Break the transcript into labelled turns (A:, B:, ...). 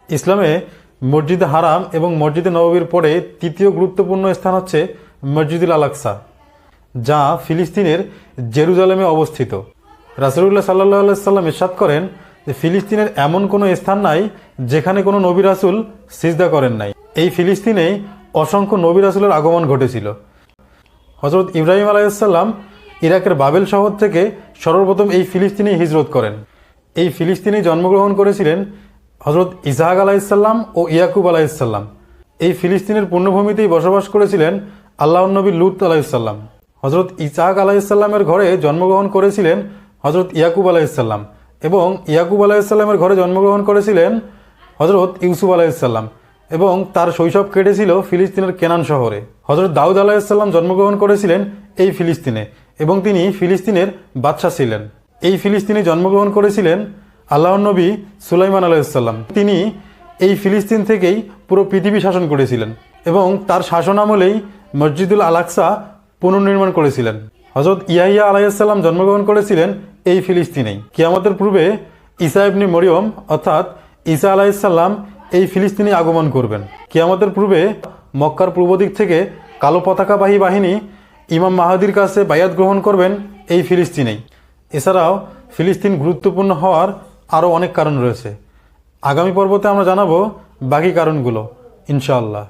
A: ইসলামে মসজিদে হারাম এবং মসজিদে নববীর পরে তৃতীয় গুরুত্বপূর্ণ স্থান হচ্ছে মসজিদুল আল-আকসা, যা ফিলিস্তিনের জেরুজালেমে অবস্থিত। রাসূলুল্লাহ সাল্লাল্লাহু আলাইহি সাল্লাম ইরশাদ করেন যে ফিলিস্তিনের এমন কোনো স্থান নাই যেখানে কোনো নবী রাসূল সিজদা করেন নাই। এই ফিলিস্তিনেই অসংখ্য নবী রাসূলের আগমন ঘটেছিল। হযরত ইব্রাহিম আলাইহিস সালাম ইরাকের বাবেল শহর থেকে সর্বপ্রথম এই ফিলিস্তিনে হিজরত করেন। এই ফিলিস্তিনে জন্মগ্রহণ করেছিলেন হযরত ইসহাক আলাইহিস সালাম ও ইয়াকুব আলাইহিস সালাম। এই ফিলিস্তিনের পূর্ণভূমিতেই বসবাস করেছিলেন আল্লাহর নবী লূত আলাইহিস সালাম। হযরত ইসহাক আলাইহিস সালামের ঘরে জন্মগ্রহণ করেছিলেন হযরত ইয়াকুব আলাইহিস সালাম এবং ইয়াকুব আলাইহিস সালামের ঘরে জন্মগ্রহণ করেছিলেন হযরত ইউসুফ আলাইহিস সালাম এবং তার শৈশব কেটেছিল ফিলিস্তিনের কেনান শহরে। হযরত দাউদ আলাইহিস সালাম জন্মগ্রহণ করেছিলেন এই ফিলিস্তিনে এবং তিনি ফিলিস্তিনের বাদশাহ ছিলেন। এই ফিলিস্তিনে জন্মগ্রহণ করেছিলেন আল্লাহর নবী সুলাইমান আলাইহিস সালাম। তিনি এই ফিলিস্তিন থেকেই পুরো পৃথিবী শাসন করেছিলেন এবং তার শাসন আমলেই মসজিদুল আল-আকসা পুনর্নির্মাণ করেছিলেন। হযরত ইয়াহিয়া আলাইহিস সালাম জন্মগ্রহণ করেছিলেন এই ফিলিস্তিনেই। কিয়ামতের পূর্বে ঈসা ইবনে মরিয়ম অর্থাৎ ঈসা আলাইহিস সালাম এই ফিলিস্তিনে আগমন করবেন। কিয়ামতের পূর্বে মক্কার পূর্ব দিক থেকে কালো পতাকাবাহী বাহিনী ইমাম মাহদির কাছে বায়াত গ্রহণ করবেন এই ফিলিস্তিনেই। এছাড়াও ফিলিস্তিন গুরুত্বপূর্ণ হওয়ার আরও অনেক কারণ রয়েছে। আগামী পর্বতে আমরা জানাবো বাকি কারণগুলো ইনশাআল্লাহ।